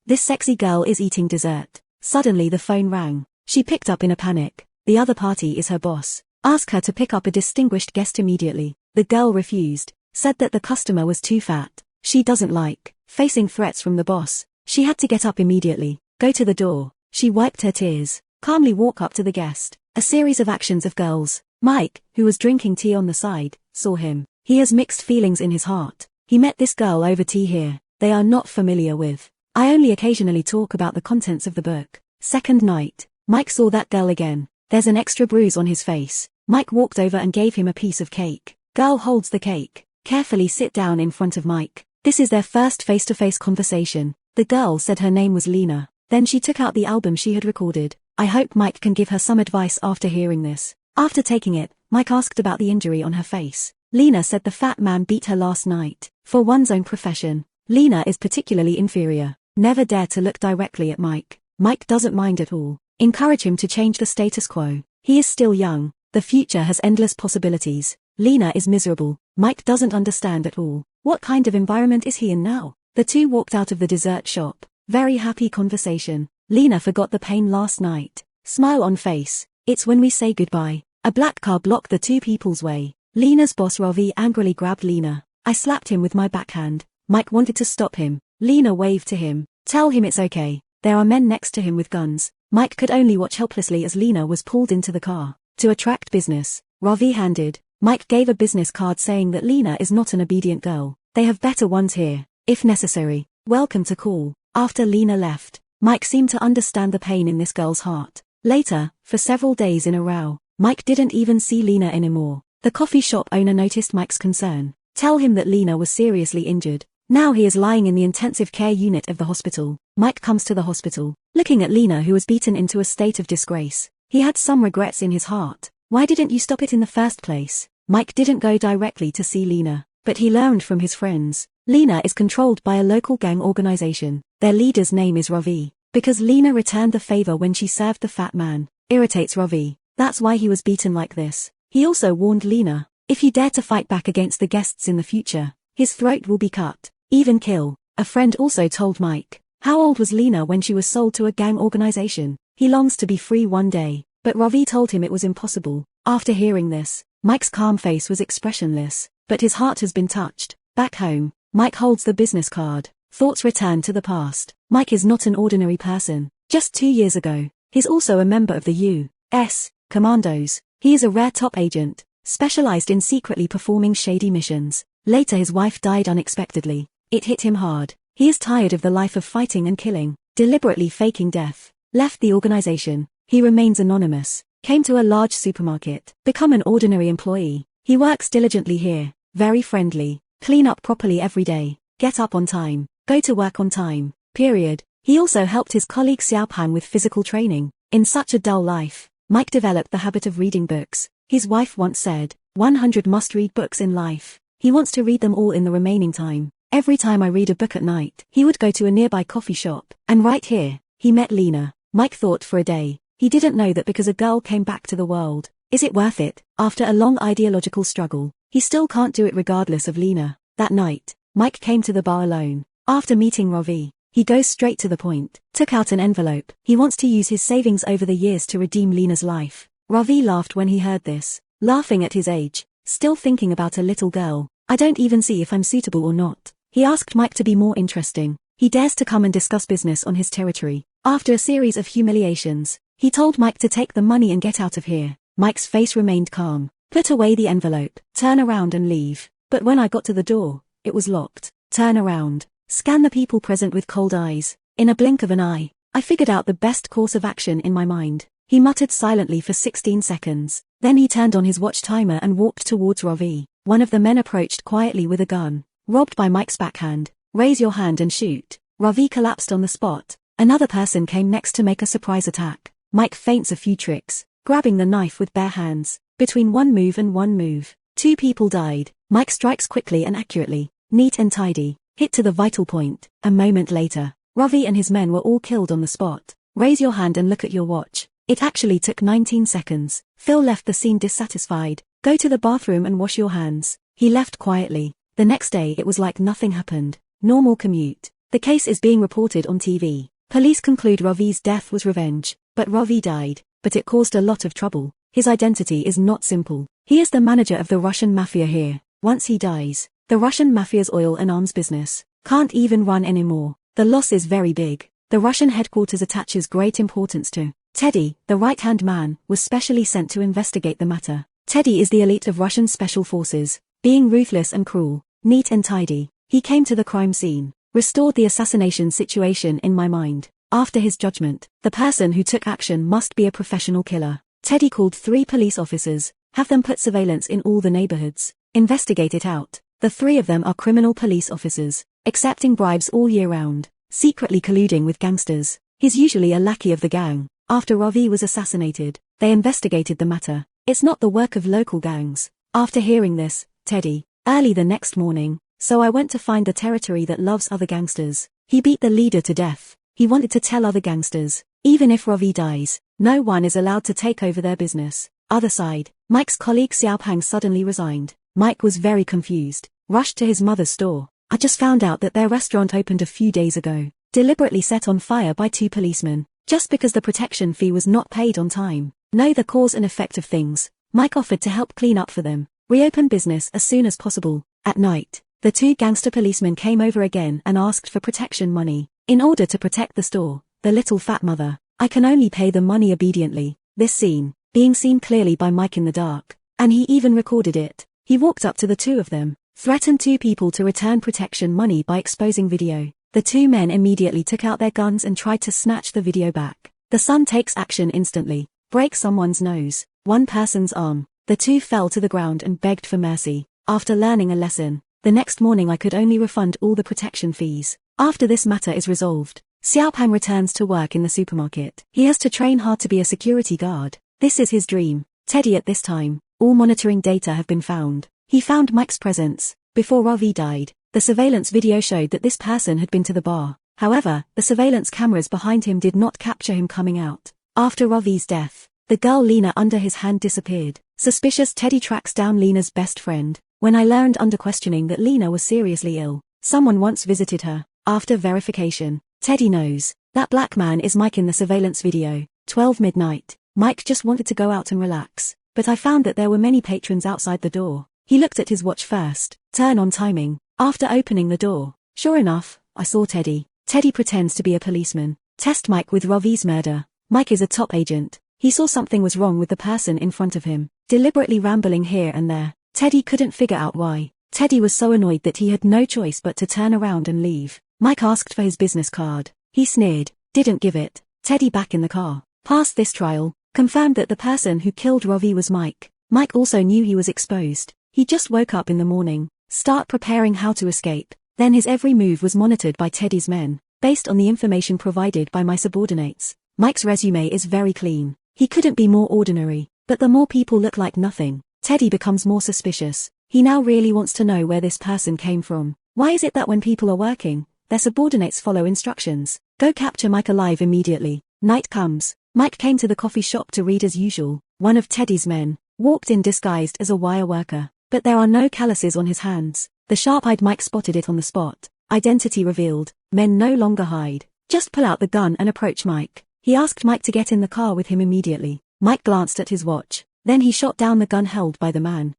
This sexy girl is eating dessert. Suddenly the phone rang. She picked up in a panic. The other party is her boss. Ask her to pick up a distinguished guest immediately. The girl refused. Said that the customer was too fat. She doesn't like. Facing threats from the boss, she had to get up immediately. Go to the door. She wiped her tears. Calmly walk up to the guest. A series of actions of girls. Mike, who was drinking tea on the side, saw him. He has mixed feelings in his heart. He met this girl over tea here. They are not familiar with. I only occasionally talk about the contents of the book. Second night, Mike saw that girl again. There's an extra bruise on his face. Mike walked over and gave him a piece of cake. Girl holds the cake. Carefully sit down in front of Mike. This is their first face-to-face conversation. The girl said her name was Lena. Then she took out the album she had recorded. I hope Mike can give her some advice after hearing this. After taking it, Mike asked about the injury on her face. Lena said the fat man beat her last night. For one's own profession, Lena is particularly inferior. Never dare to look directly at Mike. Mike doesn't mind at all. Encourage him to change the status quo. He is still young. The future has endless possibilities. Lena is miserable. Mike doesn't understand at all. What kind of environment is he in now? The two walked out of the dessert shop. Very happy conversation. Lena forgot the pain last night. Smile on face. It's when we say goodbye. A black car blocked the two people's way. Lena's boss Ravi angrily grabbed Lena. I slapped him with my backhand. Mike wanted to stop him. Lena waved to him. Tell him it's okay. There are men next to him with guns. Mike could only watch helplessly as Lena was pulled into the car. To attract business, Ravi handed. Mike gave a business card saying that Lena is not an obedient girl. They have better ones here, if necessary. Welcome to call. After Lena left, Mike seemed to understand the pain in this girl's heart. Later, for several days in a row, Mike didn't even see Lena anymore. The coffee shop owner noticed Mike's concern. Tell him that Lena was seriously injured. Now he is lying in the intensive care unit of the hospital. Mike comes to the hospital, looking at Lena who was beaten into a state of disgrace. He had some regrets in his heart. Why didn't you stop it in the first place? Mike didn't go directly to see Lena, but he learned from his friends. Lena is controlled by a local gang organization. Their leader's name is Ravi. Because Lena returned the favor when she served the fat man. Irritates Ravi. That's why he was beaten like this. He also warned Lena, if you dare to fight back against the guests in the future, his throat will be cut, even kill. A friend also told Mike. How old was Lena when she was sold to a gang organization? He longs to be free one day, but Ravi told him it was impossible. After hearing this, Mike's calm face was expressionless, but his heart has been touched. Back home, Mike holds the business card. Thoughts return to the past. Mike is not an ordinary person. Just 2 years ago, he's also a member of the U.S. Commandos. He is a rare top agent, specialized in secretly performing shady missions. Later his wife died unexpectedly. It hit him hard. He is tired of the life of fighting and killing, deliberately faking death. Left the organization. He remains anonymous. Came to a large supermarket. Become an ordinary employee. He works diligently here. Very friendly. Clean up properly every day. Get up on time. Go to work on time. Period. He also helped his colleague Xiaopan with physical training. In such a dull life, Mike developed the habit of reading books. His wife once said, 100 must-read books in life. He wants to read them all in the remaining time. Every time I read a book at night, he would go to a nearby coffee shop. And right here, he met Lena. Mike thought for a day. He didn't know that because a girl came back to the world. Is it worth it? After a long ideological struggle, he still can't do it regardless of Lena. That night, Mike came to the bar alone. After meeting Ravi, he goes straight to the point. Took out an envelope. He wants to use his savings over the years to redeem Lena's life. Ravi laughed when he heard this. Laughing at his age. Still thinking about a little girl. I don't even see if I'm suitable or not. He asked Mike to be more interesting. He dares to come and discuss business on his territory. After a series of humiliations, he told Mike to take the money and get out of here. Mike's face remained calm. Put away the envelope. Turn around and leave. But when I got to the door, it was locked. Turn around. Scan the people present with cold eyes. In a blink of an eye, I figured out the best course of action in my mind. He muttered silently for 16 seconds. Then he turned on his watch timer and walked towards Ravi. One of the men approached quietly with a gun. Robbed by Mike's backhand. Raise your hand and shoot. Ravi collapsed on the spot. Another person came next to make a surprise attack. Mike feints a few tricks, grabbing the knife with bare hands. Between one move and one move, 2 people died. Mike strikes quickly and accurately, neat and tidy, hit to the vital point. A moment later, Ravi and his men were all killed on the spot. Raise your hand and look at your watch. It actually took 19 seconds. Phil left the scene dissatisfied. Go to the bathroom and wash your hands. He left quietly. The next day it was like nothing happened. Normal commute. The case is being reported on TV. Police conclude Ravi's death was revenge, but Ravi died, but it caused a lot of trouble. His identity is not simple. He is the manager of the Russian mafia here. Once he dies, the Russian mafia's oil and arms business can't even run anymore. The loss is very big. The Russian headquarters attaches great importance to Teddy, the right-hand man, was specially sent to investigate the matter. Teddy is the elite of Russian special forces, being ruthless and cruel, neat and tidy. He came to the crime scene, restored the assassination situation in my mind. After his judgment, the person who took action must be a professional killer. Teddy called 3 police officers, have them put surveillance in all the neighborhoods, investigate it out. The 3 of them are criminal police officers, accepting bribes all year round, secretly colluding with gangsters. He's usually a lackey of the gang. After Ravi was assassinated, they investigated the matter. It's not the work of local gangs. After hearing this, Teddy, early the next morning, so I went to find the territory that loves other gangsters. He beat the leader to death. He wanted to tell other gangsters, even if Ravi dies, no one is allowed to take over their business. Other side, Mike's colleague Xiaopang suddenly resigned. Mike was very confused, rushed to his mother's store. I just found out that their restaurant opened a few days ago, deliberately set on fire by 2 policemen, just because the protection fee was not paid on time. Know the cause and effect of things. Mike offered to help clean up for them, reopen business as soon as possible. At night, the 2 gangster policemen came over again and asked for protection money. In order to protect the store, the little fat mother, I can only pay the money obediently. This scene, being seen clearly by Mike in the dark, and he even recorded it. He walked up to the 2 of them, threatened 2 people to return protection money by exposing video. The 2 men immediately took out their guns and tried to snatch the video back. The son takes action instantly, breaks someone's nose, one person's arm. The 2 fell to the ground and begged for mercy. After learning a lesson, the next morning I could only refund all the protection fees. After this matter is resolved, Xiaopang returns to work in the supermarket. He has to train hard to be a security guard. This is his dream. Teddy at this time, all monitoring data have been found. He found Mike's presence. Before Ravi died, the surveillance video showed that this person had been to the bar. However, the surveillance cameras behind him did not capture him coming out. After Ravi's death, the girl Lena under his hand disappeared. Suspicious, Teddy tracks down Lena's best friend. When I learned under questioning that Lena was seriously ill, someone once visited her. After verification, Teddy knows that black man is Mike in the surveillance video. 12 midnight. Mike just wanted to go out and relax, but I found that there were many patrons outside the door. He looked at his watch first, turn on timing. After opening the door, sure enough, I saw Teddy. Teddy pretends to be a policeman. Test Mike with Ravi's murder. Mike is a top agent. He saw something was wrong with the person in front of him, deliberately rambling here and there. Teddy couldn't figure out why. Teddy was so annoyed that he had no choice but to turn around and leave. Mike asked for his business card. He sneered, didn't give it. Teddy back in the car. Passed this trial, confirmed that the person who killed Ravi was Mike. Mike also knew he was exposed. He just woke up in the morning, start preparing how to escape. Then his every move was monitored by Teddy's men, based on the information provided by my subordinates. Mike's resume is very clean. He couldn't be more ordinary, but the more people look like nothing, Teddy becomes more suspicious. He now really wants to know where this person came from. Why is it that when people are working, their subordinates follow instructions? Go capture Mike alive immediately. Night comes. Mike came to the coffee shop to read as usual. One of Teddy's men walked in disguised as a wire worker, but there are no calluses on his hands. The sharp-eyed Mike spotted it on the spot. Identity revealed. Men no longer hide. Just pull out the gun and approach Mike. He asked Mike to get in the car with him immediately. Mike glanced at his watch. Then he shot down the gun held by the man.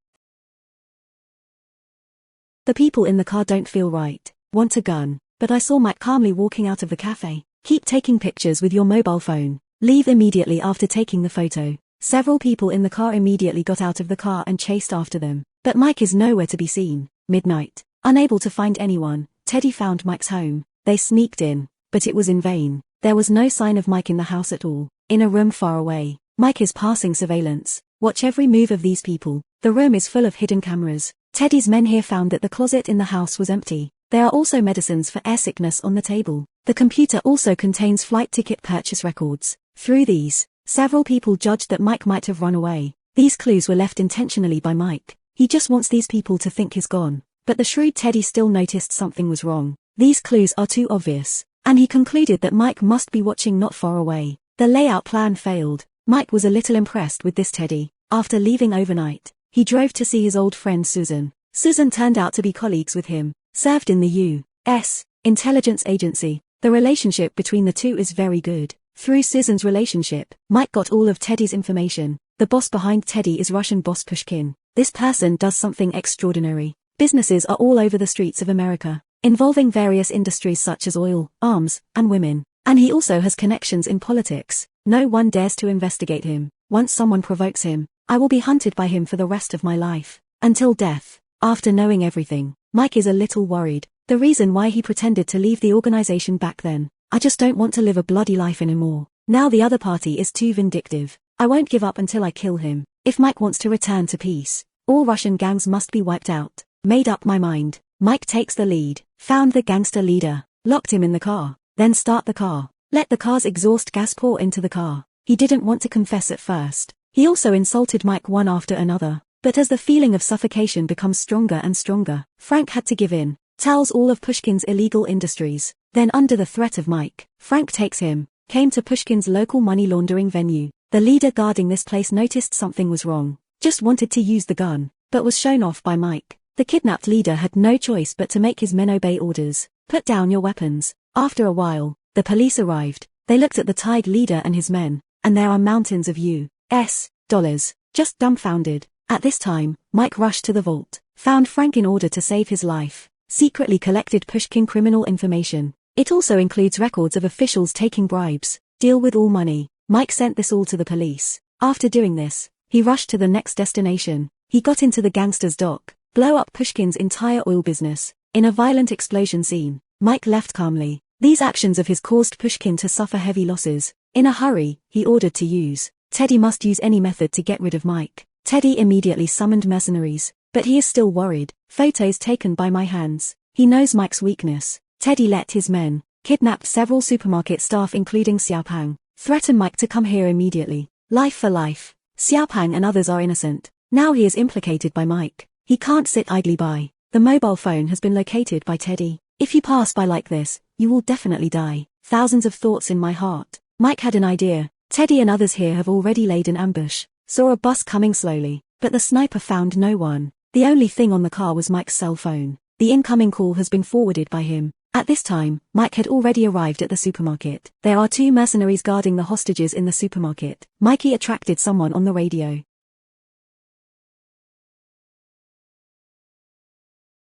The people in the car don't feel right. Want a gun. But I saw Mike calmly walking out of the cafe. Keep taking pictures with your mobile phone. Leave immediately after taking the photo. Several people in the car immediately got out of the car and chased after them. But Mike is nowhere to be seen. Midnight. Unable to find anyone, Teddy found Mike's home. They sneaked in, but it was in vain. There was no sign of Mike in the house at all. In a room far away, Mike is passing surveillance. Watch every move of these people. The room is full of hidden cameras. Teddy's men here found that the closet in the house was empty. There are also medicines for air sickness on the table. The computer also contains flight ticket purchase records. Through these, several people judged that Mike might have run away. These clues were left intentionally by Mike. He just wants these people to think he's gone. But the shrewd Teddy still noticed something was wrong. These clues are too obvious, and he concluded that Mike must be watching not far away. The layout plan failed. Mike was a little impressed with this Teddy. After leaving overnight, he drove to see his old friend Susan. Susan turned out to be colleagues with him, served in the U.S. intelligence agency. The relationship between the two is very good. Through Susan's relationship, Mike got all of Teddy's information. The boss behind Teddy is Russian boss Pushkin. This person does something extraordinary. Businesses are all over the streets of America, involving various industries such as oil, arms, and women. And he also has connections in politics. No one dares to investigate him. Once someone provokes him, I will be hunted by him for the rest of my life. Until death. After knowing everything, Mike is a little worried. The reason why he pretended to leave the organization back then. I just don't want to live a bloody life anymore. Now the other party is too vindictive. I won't give up until I kill him. If Mike wants to return to peace, all Russian gangs must be wiped out. Made up my mind. Mike takes the lead. Found the gangster leader. Locked him in the car. Then start the car. Let the car's exhaust gas pour into the car. He didn't want to confess at first. He also insulted Mike one after another. But as the feeling of suffocation becomes stronger and stronger, Frank had to give in. Tells all of Pushkin's illegal industries. Then under the threat of Mike, Frank takes him. Came to Pushkin's local money laundering venue. The leader guarding this place noticed something was wrong. Just wanted to use the gun, but was shown off by Mike. The kidnapped leader had no choice but to make his men obey orders. Put down your weapons. After a while, the police arrived. They looked at the tied leader and his men, and there are mountains of U.S. dollars. Just dumbfounded. At this time, Mike rushed to the vault, found Frank in order to save his life. Secretly collected Pushkin criminal information. It also includes records of officials taking bribes. Deal with all money. Mike sent this all to the police. After doing this, he rushed to the next destination. He got into the gangster's dock, blow up Pushkin's entire oil business. In a violent explosion scene, Mike left calmly. These actions of his caused Pushkin to suffer heavy losses. In a hurry, he ordered to use. Teddy must use any method to get rid of Mike. Teddy immediately summoned mercenaries, but he is still worried. Photos taken by my hands. He knows Mike's weakness. Teddy let his men, kidnapped several supermarket staff including Xiaopang, threaten Mike to come here immediately. Life for life. Xiaopang and others are innocent. Now he is implicated by Mike. He can't sit idly by. The mobile phone has been located by Teddy. If you pass by like this, you will definitely die. Thousands of thoughts in my heart. Mike had an idea. Teddy and others here have already laid an ambush. Saw a bus coming slowly, but the sniper found no one. The only thing on the car was Mike's cell phone. The incoming call has been forwarded by him. At this time, Mike had already arrived at the supermarket. There are 2 mercenaries guarding the hostages in the supermarket. Mikey attracted someone on the radio.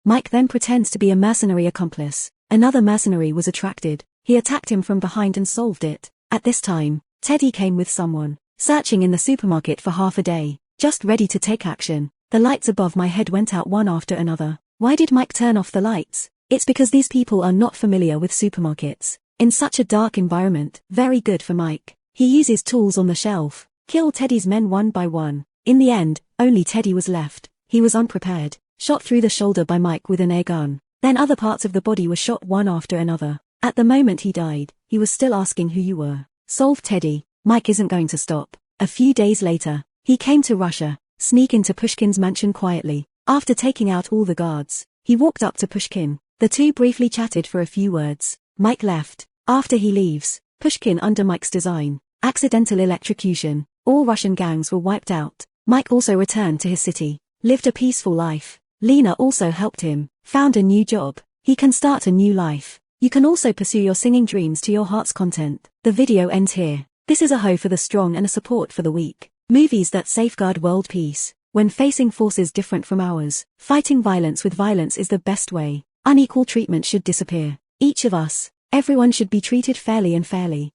Mike then pretends to be a mercenary accomplice. Another mercenary was attracted. He attacked him from behind and solved it. At this time, Teddy came with someone, searching in the supermarket for half a day, just ready to take action. The lights above my head went out one after another. Why did Mike turn off the lights? It's because these people are not familiar with supermarkets. In such a dark environment, very good for Mike. He uses tools on the shelf, kill Teddy's men one by one. In the end, only Teddy was left. He was unprepared, shot through the shoulder by Mike with an air gun. Then other parts of the body were shot one after another. At the moment he died, he was still asking who you were. Solve Teddy. Mike isn't going to stop. A few days later, he came to Russia, sneak into Pushkin's mansion quietly. After taking out all the guards, he walked up to Pushkin. The two briefly chatted for a few words. Mike left. After he leaves, Pushkin under Mike's design, accidental electrocution. All Russian gangs were wiped out. Mike also returned to his city, lived a peaceful life. Lena also helped him, found a new job. He can start a new life. You can also pursue your singing dreams to your heart's content. The video ends here. This is a hoe for the strong and a support for the weak. Movies that safeguard world peace. When facing forces different from ours, fighting violence with violence is the best way. Unequal treatment should disappear. Each of us, everyone should be treated fairly and fairly.